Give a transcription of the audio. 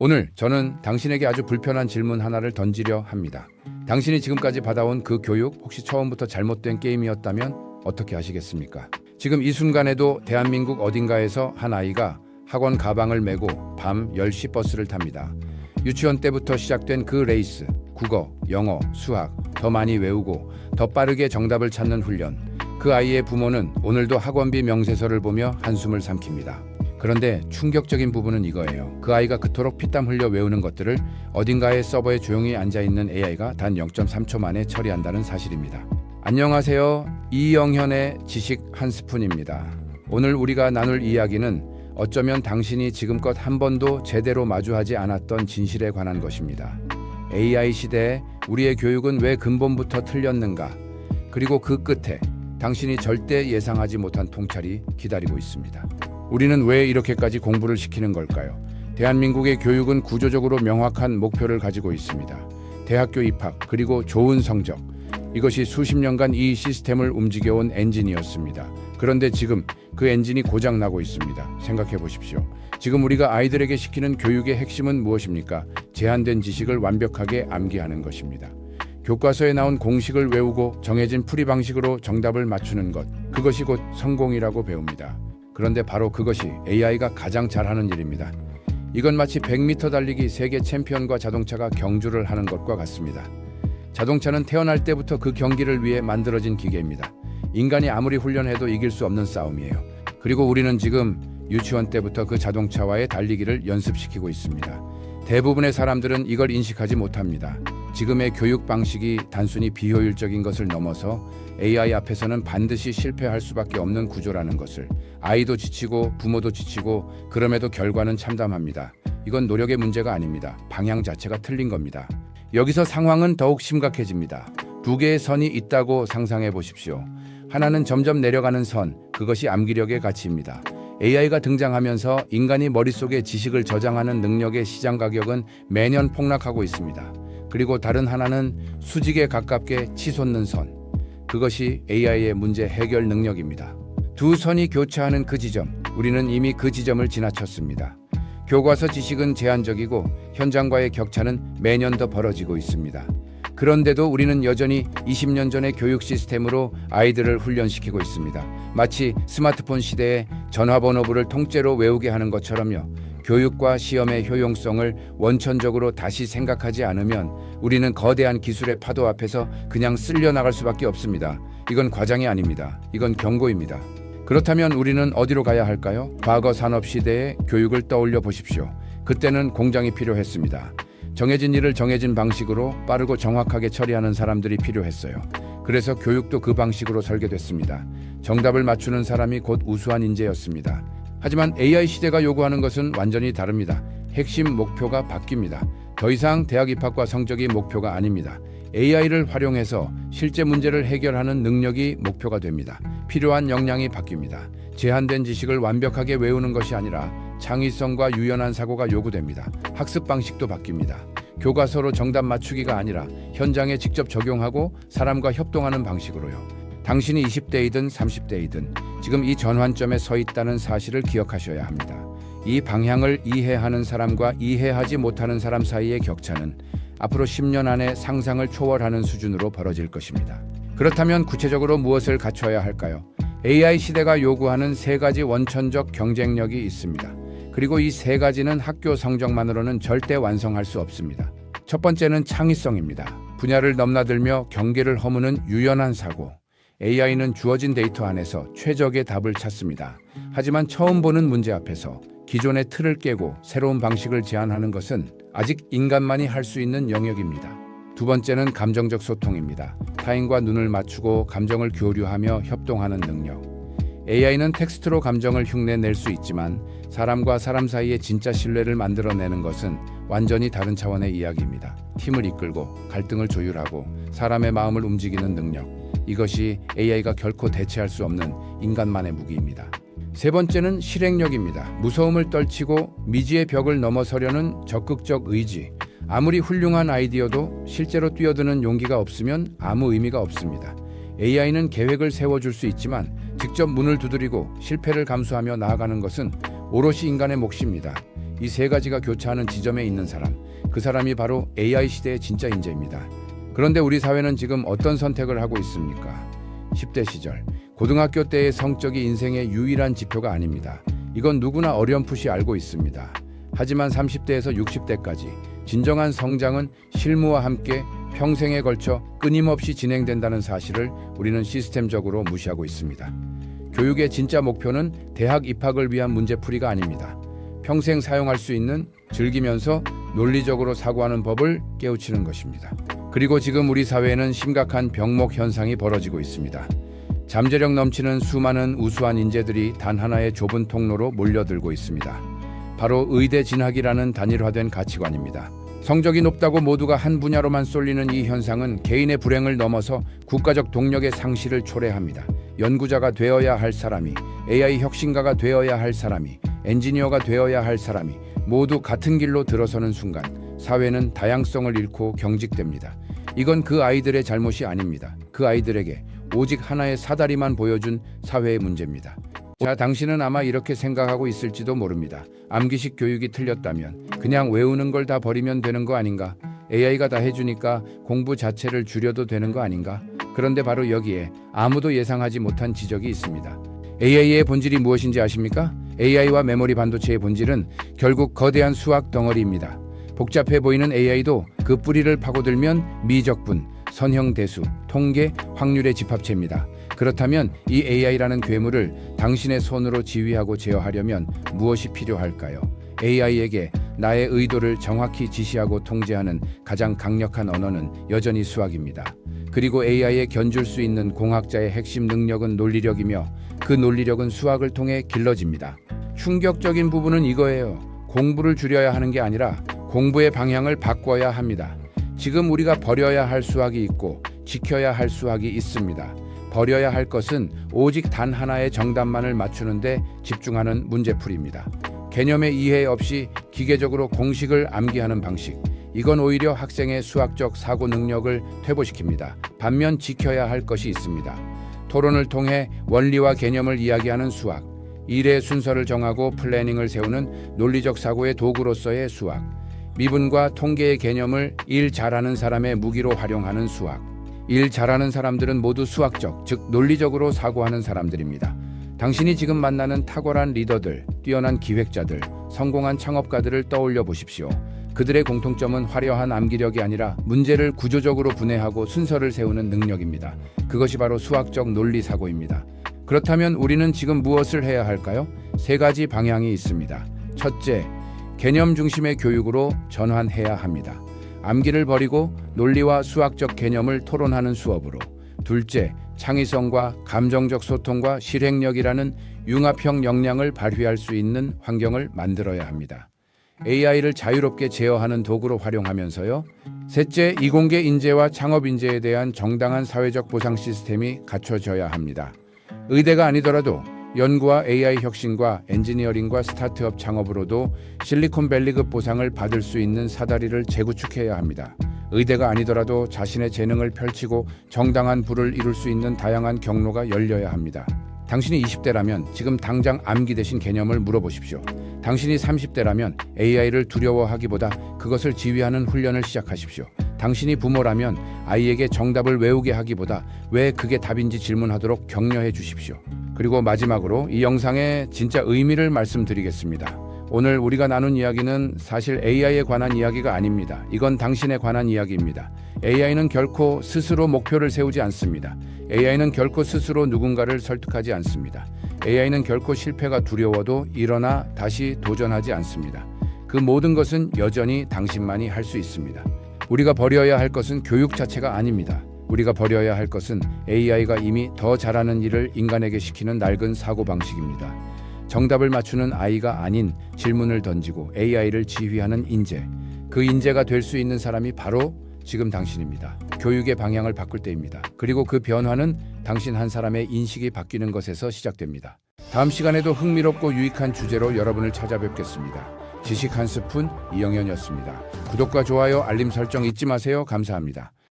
오늘 저는 당신에게 아주 불편한 질문 하나를 던지려 합니다. 당신이 지금까지 받아온 그 교육 혹시 처음부터 잘못된 게임이었다면 어떻게 하시겠습니까? 지금 이 순간에도 대한민국 어딘가에서 한 아이가 학원 가방을 메고 밤 10시 버스를 탑니다. 유치원 때부터 시작된 그 레이스, 국어, 영어, 수학, 더 많이 외우고 더 빠르게 정답을 찾는 훈련. 그 아이의 부모는 오늘도 학원비 명세서를 보며 한숨을 삼킵니다. 그런데 충격적인 부분은 이거예요. 그 아이가 그토록 피땀 흘려 외우는 것들을 어딘가의 서버에 조용히 앉아있는 AI가 단 0.3초 만에 처리한다는 사실입니다. 안녕하세요. 이영현의 지식 한 스푼입니다. 오늘 우리가 나눌 이야기는 어쩌면 당신이 지금껏 한 번도 제대로 마주하지 않았던 진실에 관한 것입니다. AI 시대에 우리의 교육은 왜 근본부터 틀렸는가? 그리고 그 끝에 당신이 절대 예상하지 못한 통찰이 기다리고 있습니다. 우리는 왜 이렇게까지 공부를 시키는 걸까요? 대한민국의 교육은 구조적으로 명확한 목표를 가지고 있습니다. 대학교 입학, 그리고 좋은 성적. 이것이 수십 년간 이 시스템을 움직여온 엔진이었습니다. 그런데 지금 그 엔진이 고장나고 있습니다. 생각해 보십시오. 지금 우리가 아이들에게 시키는 교육의 핵심은 무엇입니까? 제한된 지식을 완벽하게 암기하는 것입니다. 교과서에 나온 공식을 외우고 정해진 풀이 방식으로 정답을 맞추는 것. 그것이 곧 성공이라고 배웁니다. 그런데 바로 그것이 AI가 가장 잘하는 일입니다. 이건 마치 100m 달리기 세계 챔피언과 자동차가 경주를 하는 것과 같습니다. 자동차는 태어날 때부터 그 경기를 위해 만들어진 기계입니다. 인간이 아무리 훈련해도 이길 수 없는 싸움이에요. 그리고 우리는 지금 유치원 때부터 그 자동차와의 달리기를 연습시키고 있습니다. 대부분의 사람들은 이걸 인식하지 못합니다. 지금의 교육 방식이 단순히 비효율적인 것을 넘어서 AI 앞에서는 반드시 실패할 수밖에 없는 구조라는 것을. 아이도 지치고 부모도 지치고 그럼에도 결과는 참담합니다. 이건 노력의 문제가 아닙니다. 방향 자체가 틀린 겁니다. 여기서 상황은 더욱 심각해집니다. 두 개의 선이 있다고 상상해 보십시오. 하나는 점점 내려가는 선, 그것이 암기력의 가치입니다. AI가 등장하면서 인간이 머릿속에 지식을 저장하는 능력의 시장 가격은 매년 폭락하고 있습니다. 그리고 다른 하나는 수직에 가깝게 치솟는 선, 그것이 AI의 문제 해결 능력입니다. 두 선이 교차하는 그 지점, 우리는 이미 그 지점을 지나쳤습니다. 교과서 지식은 제한적이고 현장과의 격차는 매년 더 벌어지고 있습니다. 그런데도 우리는 여전히 20년 전의 교육 시스템으로 아이들을 훈련시키고 있습니다. 마치 스마트폰 시대에 전화번호부를 통째로 외우게 하는 것처럼요. 교육과 시험의 효용성을 원천적으로 다시 생각하지 않으면 우리는 거대한 기술의 파도 앞에서 그냥 쓸려나갈 수밖에 없습니다. 이건 과장이 아닙니다. 이건 경고입니다. 그렇다면 우리는 어디로 가야 할까요? 과거 산업시대의 교육을 떠올려 보십시오. 그때는 공장이 필요했습니다. 정해진 일을 정해진 방식으로 빠르고 정확하게 처리하는 사람들이 필요했어요. 그래서 교육도 그 방식으로 설계됐습니다. 정답을 맞추는 사람이 곧 우수한 인재였습니다. 하지만 AI 시대가 요구하는 것은 완전히 다릅니다. 핵심 목표가 바뀝니다. 더 이상 대학 입학과 성적이 목표가 아닙니다. AI를 활용해서 실제 문제를 해결하는 능력이 목표가 됩니다. 필요한 역량이 바뀝니다. 제한된 지식을 완벽하게 외우는 것이 아니라 창의성과 유연한 사고가 요구됩니다. 학습 방식도 바뀝니다. 교과서로 정답 맞추기가 아니라 현장에 직접 적용하고 사람과 협동하는 방식으로요. 당신이 20대이든 30대이든 지금 이 전환점에 서 있다는 사실을 기억하셔야 합니다. 이 방향을 이해하는 사람과 이해하지 못하는 사람 사이의 격차는 앞으로 10년 안에 상상을 초월하는 수준으로 벌어질 것입니다. 그렇다면 구체적으로 무엇을 갖춰야 할까요? AI 시대가 요구하는 세 가지 원천적 경쟁력이 있습니다. 그리고 이 세 가지는 학교 성적만으로는 절대 완성할 수 없습니다. 첫 번째는 창의성입니다. 분야를 넘나들며 경계를 허무는 유연한 사고. AI는 주어진 데이터 안에서 최적의 답을 찾습니다. 하지만 처음 보는 문제 앞에서 기존의 틀을 깨고 새로운 방식을 제안하는 것은 아직 인간만이 할 수 있는 영역입니다. 두 번째는 감정적 소통입니다. 타인과 눈을 맞추고 감정을 교류하며 협동하는 능력. AI는 텍스트로 감정을 흉내낼 수 있지만 사람과 사람 사이의 진짜 신뢰를 만들어내는 것은 완전히 다른 차원의 이야기입니다. 팀을 이끌고 갈등을 조율하고 사람의 마음을 움직이는 능력. 이것이 AI가 결코 대체할 수 없는 인간만의 무기입니다. 세 번째는 실행력입니다. 무서움을 떨치고 미지의 벽을 넘어서려는 적극적 의지. 아무리 훌륭한 아이디어도 실제로 뛰어드는 용기가 없으면 아무 의미가 없습니다. AI는 계획을 세워줄 수 있지만 직접 문을 두드리고 실패를 감수하며 나아가는 것은 오롯이 인간의 몫입니다. 이 세 가지가 교차하는 지점에 있는 사람, 그 사람이 바로 AI 시대의 진짜 인재입니다. 그런데 우리 사회는 지금 어떤 선택을 하고 있습니까? 10대 시절, 고등학교 때의 성적이 인생의 유일한 지표가 아닙니다. 이건 누구나 어렴풋이 알고 있습니다. 하지만 30대에서 60대까지 진정한 성장은 실무와 함께 평생에 걸쳐 끊임없이 진행된다는 사실을 우리는 시스템적으로 무시하고 있습니다. 교육의 진짜 목표는 대학 입학을 위한 문제풀이가 아닙니다. 평생 사용할 수 있는 즐기면서 논리적으로 사고하는 법을 깨우치는 것입니다. 그리고 지금 우리 사회에는 심각한 병목 현상이 벌어지고 있습니다. 잠재력 넘치는 수많은 우수한 인재들이 단 하나의 좁은 통로로 몰려들고 있습니다. 바로 의대 진학이라는 단일화된 가치관입니다. 성적이 높다고 모두가 한 분야로만 쏠리는 이 현상은 개인의 불행을 넘어서 국가적 동력의 상실을 초래합니다. 연구자가 되어야 할 사람이, AI 혁신가가 되어야 할 사람이, 엔지니어가 되어야 할 사람이 모두 같은 길로 들어서는 순간 사회는 다양성을 잃고 경직됩니다. 이건 그 아이들의 잘못이 아닙니다. 그 아이들에게 오직 하나의 사다리만 보여준 사회의 문제입니다. 자, 당신은 아마 이렇게 생각하고 있을지도 모릅니다. 암기식 교육이 틀렸다면 그냥 외우는 걸 다 버리면 되는 거 아닌가? AI가 다 해주니까 공부 자체를 줄여도 되는 거 아닌가? 그런데 바로 여기에 아무도 예상하지 못한 지적이 있습니다. AI의 본질이 무엇인지 아십니까? AI와 메모리 반도체의 본질은 결국 거대한 수학 덩어리입니다. 복잡해 보이는 AI도 그 뿌리를 파고들면 미적분, 선형대수, 통계, 확률의 집합체입니다. 그렇다면 이 AI라는 괴물을 당신의 손으로 지휘하고 제어하려면 무엇이 필요할까요? AI에게 나의 의도를 정확히 지시하고 통제하는 가장 강력한 언어는 여전히 수학입니다. 그리고 AI에 견줄 수 있는 공학자의 핵심 능력은 논리력이며 그 논리력은 수학을 통해 길러집니다. 충격적인 부분은 이거예요. 공부를 줄여야 하는 게 아니라 공부의 방향을 바꿔야 합니다. 지금 우리가 버려야 할 수학이 있고 지켜야 할 수학이 있습니다. 버려야 할 것은 오직 단 하나의 정답만을 맞추는 데 집중하는 문제풀이입니다. 개념의 이해 없이 기계적으로 공식을 암기하는 방식. 이건 오히려 학생의 수학적 사고 능력을 퇴보시킵니다. 반면 지켜야 할 것이 있습니다. 토론을 통해 원리와 개념을 이야기하는 수학. 일의 순서를 정하고 플래닝을 세우는 논리적 사고의 도구로서의 수학. 미분과 통계의 개념을 일 잘하는 사람의 무기로 활용하는 수학. 일 잘하는 사람들은 모두 수학적, 즉 논리적으로 사고하는 사람들입니다. 당신이 지금 만나는 탁월한 리더들, 뛰어난 기획자들, 성공한 창업가들을 떠올려 보십시오. 그들의 공통점은 화려한 암기력이 아니라 문제를 구조적으로 분해하고 순서를 세우는 능력입니다. 그것이 바로 수학적 논리 사고입니다. 그렇다면 우리는 지금 무엇을 해야 할까요? 세 가지 방향이 있습니다. 첫째, 개념 중심의 교육으로 전환해야 합니다. 암기를 버리고 논리와 수학적 개념을 토론하는 수업으로. 둘째, 창의성과 감정적 소통과 실행력이라는 융합형 역량을 발휘할 수 있는 환경을 만들어야 합니다. AI를 자유롭게 제어하는 도구로 활용하면서요. 셋째, 이공계 인재와 창업 인재에 대한 정당한 사회적 보상 시스템이 갖춰져야 합니다. 의대가 아니더라도 연구와 AI 혁신과 엔지니어링과 스타트업 창업으로도 실리콘밸리급 보상을 받을 수 있는 사다리를 재구축해야 합니다. 의대가 아니더라도 자신의 재능을 펼치고 정당한 부를 이룰 수 있는 다양한 경로가 열려야 합니다. 당신이 20대라면 지금 당장 암기 대신 개념을 물어보십시오. 당신이 30대라면 AI를 두려워하기보다 그것을 지휘하는 훈련을 시작하십시오. 당신이 부모라면 아이에게 정답을 외우게 하기보다 왜 그게 답인지 질문하도록 격려해 주십시오. 그리고 마지막으로 이 영상의 진짜 의미를 말씀드리겠습니다. 오늘 우리가 나눈 이야기는 사실 AI에 관한 이야기가 아닙니다. 이건 당신에 관한 이야기입니다. AI는 결코 스스로 목표를 세우지 않습니다. AI는 결코 스스로 누군가를 설득하지 않습니다. AI는 결코 실패가 두려워도 일어나 다시 도전하지 않습니다. 그 모든 것은 여전히 당신만이 할 수 있습니다. 우리가 버려야 할 것은 교육 자체가 아닙니다. 우리가 버려야 할 것은 AI가 이미 더 잘하는 일을 인간에게 시키는 낡은 사고방식입니다. 정답을 맞추는 아이가 아닌 질문을 던지고 AI를 지휘하는 인재. 그 인재가 될 수 있는 사람이 바로 지금 당신입니다. 교육의 방향을 바꿀 때입니다. 그리고 그 변화는 당신 한 사람의 인식이 바뀌는 것에서 시작됩니다. 다음 시간에도 흥미롭고 유익한 주제로 여러분을 찾아뵙겠습니다. 지식 한 스푼 이영현이었습니다. 구독과 좋아요, 알림 설정 잊지 마세요. 감사합니다.